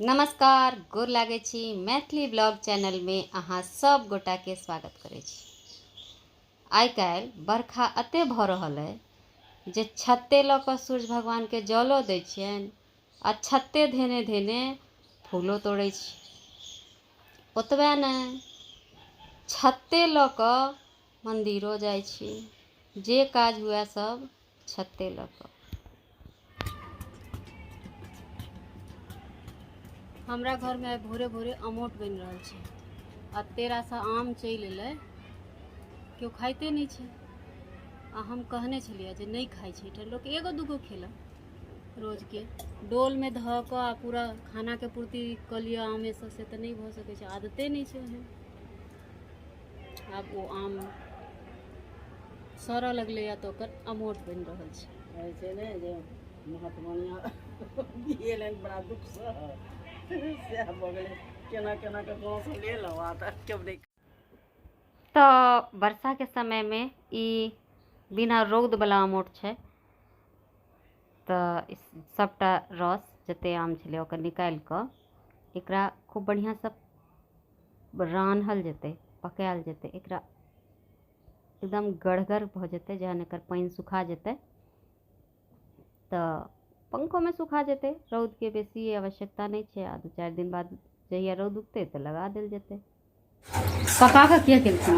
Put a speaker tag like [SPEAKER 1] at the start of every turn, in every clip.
[SPEAKER 1] नमस्कार, गोर लागे छी। मैथिली ब्लॉग चैनल में अहाँ सब गोटा के स्वागत करे छी। आइ काल्हि बरखा एते भऽ रहल है जे छत्ते लऽ कऽ सूर्य भगवान के जलो दै छियनि आ छत्ते धेने धेने फूलो तोड़ै छी। ओतबे नहि, छत्ते लऽ कऽ मंदिरो जाइ छी। जे काज हुए सब छत्ते लऽ कऽ। हमरा घर में भोरे भोरे अमोट बनि रहल छै आ तेरा सा आम चलि एलै, केओ खाइते नहीं छै। आ हम कहने छलिए जे नहीं खाइ छै तऽ लोग एगो दूगो खेलक रोज के डोल में धऽ कऽ आ पूरा खाना के पूर्ति कऽ लिअ आमे से तऽ नहीं भऽ सकै छै, आदते नहीं छै ओहन। आब ओ आम सड़ऽ लगलै या तऽ ओकर अमोट बनि रहल छै।
[SPEAKER 2] ऐसे नहीं जे महात्मा गेलन बड़ा दुख से
[SPEAKER 1] तो वर्षा के समय में ई बिना रौद वाला अमोट छै, तो सबटा रस जते आम छलै ओकर निकालि कऽ एकरा खूब बढ़िया से रान्हल जेतै, पकायल जेतै। एकरा एकदम गढ़गर भऽ जेतै, जहन एकर पानि सुखा जेतै तऽ पंखो में सुखा जेतै। रौद के बेसी आवश्यकता नहीं छै। आ 2-4 दिन बाद जहिया रौद उगतै तऽ लगा देल जेतै। पका कऽ किया केलखिन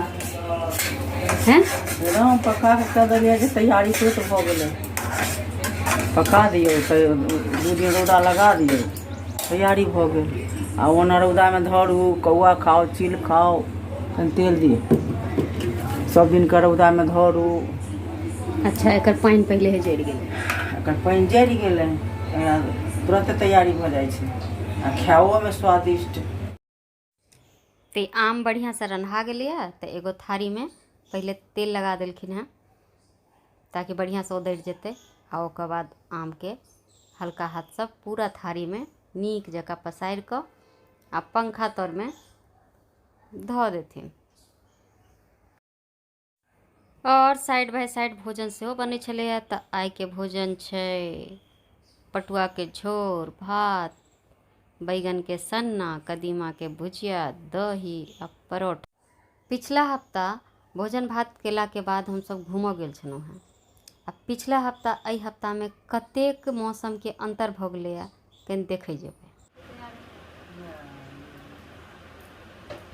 [SPEAKER 1] हैं?
[SPEAKER 2] एकदम पका के कह दिलिए जे तैयारी से तो भऽ गेलै, पका दियौ तऽ 2 दिन रौदा लगा दियौ, तैयारी भऽ गेल। आ ओना रौदा में धरू, कौआ खाओ, चील खाओ, कनि तेल दियौ, सब दिन के रौदा में धरू।
[SPEAKER 1] अच्छा, एकर पानि पहिले हे जरि गेलै,
[SPEAKER 2] एकर पानि जरि गेलै, तुरंत तैयारी भऽ जाइ छै आ खाओ में स्वादिष्ट।
[SPEAKER 1] ते आम बढ़िया से रन्हा गेलै है तऽ एगो थारी में पहले तेल लगा देलखिन हैं ताकि बढ़िया से उतरि जेतै। आ ओकर बाद आम के हल्का हाथ से पूरा थारी में नीक जकाँ पसारि कऽ आ पंखा तर में धऽ देथिन। और साइड बाय साइड भोजन सेहो बनै छलैए। तऽ आइ के भोजन छै पटुआ के झोर, भात, बैगन के सन्ना, कदीमा के भुजिया, दही आ परोठा। पिछला हफ्ता भोजन भात केला के बाद हम सब घूमऽ गेल छलहुँ हैं। आ पिछला हफ्ता एहि हफ्ता में कतेक मौसम के अंतर भऽ गेलैए कनि देखै जेबै।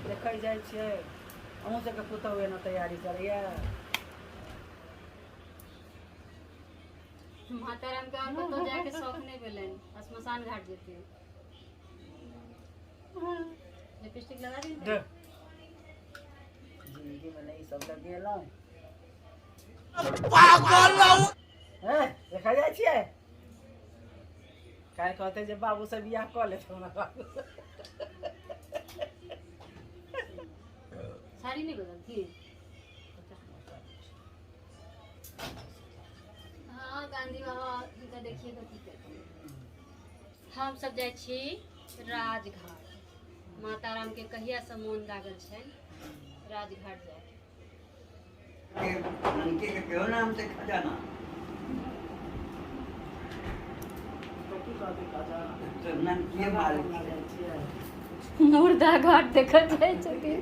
[SPEAKER 2] देखै जाइ छियै, अहूँ सबके पुतहु एना तैयारी करैया।
[SPEAKER 1] माता राम के और कतौ जाके शौक नहीं भेलनि, श्मशान घाट जेतियै। लिपस्टिक लगा दी
[SPEAKER 2] जिंदगी में नहीं सब लगेलौं। देखा जाइ छियै, काल्हि कहते जे बाबू से बियाह कऽ लेत हमरा बाबू।
[SPEAKER 1] साड़ी नहीं बदलती। हाँ, गांधी बाबा इनका देखिए तो की कहते हैं। हम सब जाइ छी राजघाट। माता राम के कहिया से मोन लागल छै राजघाट जाए।
[SPEAKER 2] ननके के क्यों नाम से खजाना ननके मालिक
[SPEAKER 1] मुर्दा घाट देखऽ जाइ छथिन।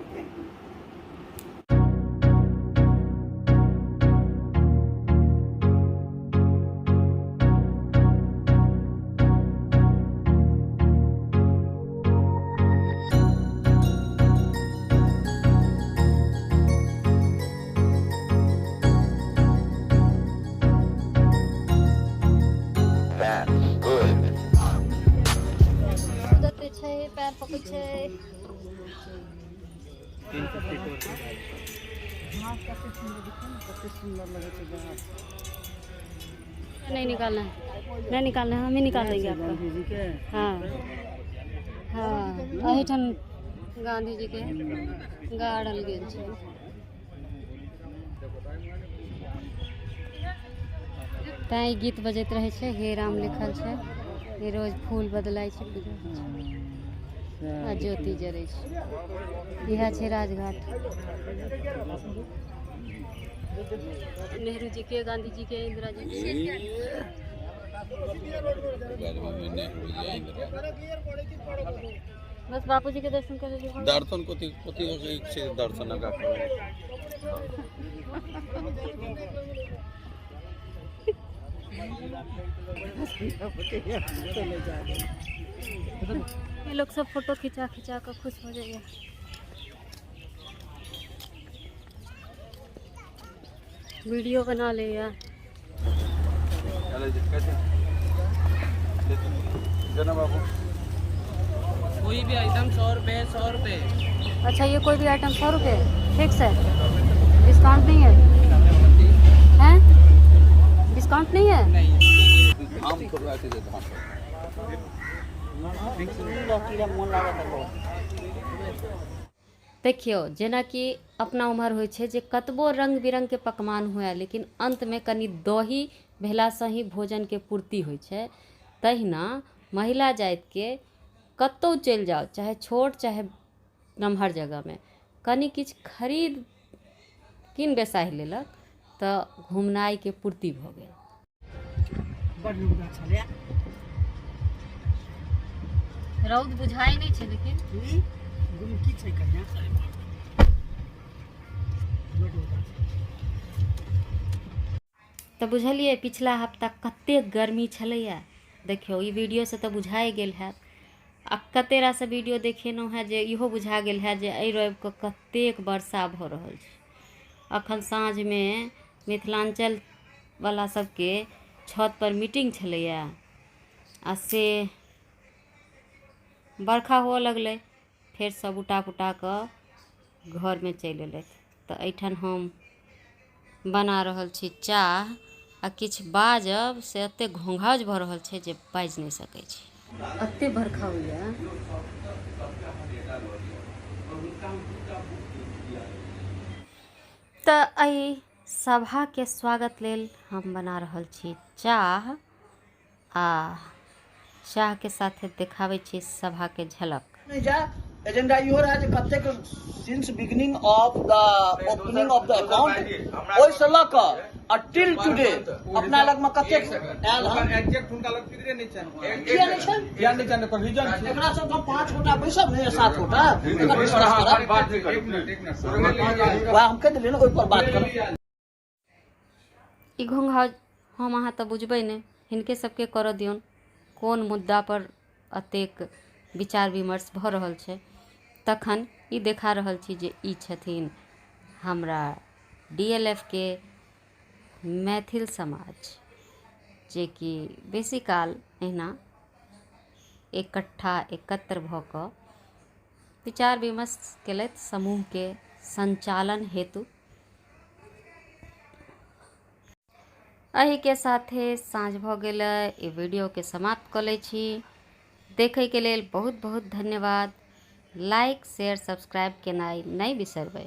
[SPEAKER 1] पैर पकै छै। नहीं निकालना है, नहीं निकालना है, हम ही निकाल देंगे आपका। हाँ हाँ, अहिठन गांधी जी के गाड़ल गेल छै। तैं गीत बजैत रहे छै, हे राम लिखल छै। ये रोज फूल बदलाय छै, पूजा होइ छै आ ज्योति जरै छै। इएह छै राजघाट। नेहरू जी के, गांधी जी के, इंदिरा जी के बस बापूजी के दर्शन कर लीजिए।
[SPEAKER 3] दर्शन कथी कथी से दर्शन का
[SPEAKER 1] ये लोग सब फोटो खिंचा खिंचा कर खुश हो जाइए। वीडियो बना ले यार।
[SPEAKER 3] बाबू
[SPEAKER 4] कोई भी आइटम 100 रुपये 100 रुपये।
[SPEAKER 1] अच्छा ये कोई भी आइटम 100 रुपये फिक्स है, डिस्काउंट नहीं है? हैं? डिस्काउंट नहीं है?
[SPEAKER 3] आम खुलवा के देता हूँ।
[SPEAKER 1] देखियो जेनाकि अपना उम्र होइ छै जे कतबो रंग बिरंग के पकवान हुए, लेकिन अंत में कनि दही भेलासँ ही भोजन के पूर्ति होइ छै। तहिना महिला जाति के कतौ चलि जाओ, चाहे छोट चाहे नमहर जगह में, कनि किछु खरीद कीन बेसाहि लेलक तऽ घुमनाइ के पूर्ति भऽ गेल। रौद बुझाइ नहीं छै, लेकिन तो बुझलिए पिछला हफ्ता कते गर्मी छलैया। देखियो ई वीडियो से तो बुझाए गेल है, आ कते रास वीडियो देखेलहुँ है जे इहो बुझा गेल है जे एहि रवि के कतेक वर्षा भऽ रहल छै। अखन साँझ में मिथिलांचल वाला सबके छत पर मीटिंग छलैया, आ से बरखा हुअ लगलै, फेर सब उटा पुटा कऽ घर में चलि एलथि। तऽ एहिठाम हम बना रहल छी चाह, आ किछु बाजब से एते घोंघाउज भऽ रहल छै जे बाजि नहीं सकै छी, एते बरखा होइया। तऽ एहि सभा के स्वागत लेल हम बना रहल छी चाह, आ चाह के साथे देखाबै छी सभा के झलक।
[SPEAKER 5] एजेंडा इहो रहा जे कतेक since beginning of the opening of the account ओइ से ल क टिल टुडे अपना लग में कतेक आयल है।
[SPEAKER 3] एग्जैक्ट हुनका लग फिगरे नहीं छै।
[SPEAKER 5] किया नहीं छै?
[SPEAKER 3] किया नहीं जाने पर रीजन छै।
[SPEAKER 5] एकरा सब हम 5 गोटा बैसब ने 7 गोटा एकर डिस्कस करब।
[SPEAKER 3] बात नहीं कर। एक मिनट
[SPEAKER 5] वह हम कह देलिए ना ओइ पर बात करब।
[SPEAKER 1] ई घोंघाउज हम अहाँ तऽ बुझबै नहि, हिनके सबके करऽ दियौन कोन मुद्दा पर अतेक विचार विमर्श भऽ रहल छै। तखन ई देखा रहल छी जे ई छथिन हमरा DLF के मैथिल समाज, जे कि बेसी काल एहिना इकट्ठा एकत्र भऽ कऽ विचार विमर्श केलथि समूह के संचालन हेतु। एहि के साथे साँझ भऽ गेलै, ई वीडियो के समाप्त कऽ लै छी। देखै के लेल बहुत बहुत धन्यवाद। लाइक शेयर सब्सक्राइब केनाइ नहि बिसरबै।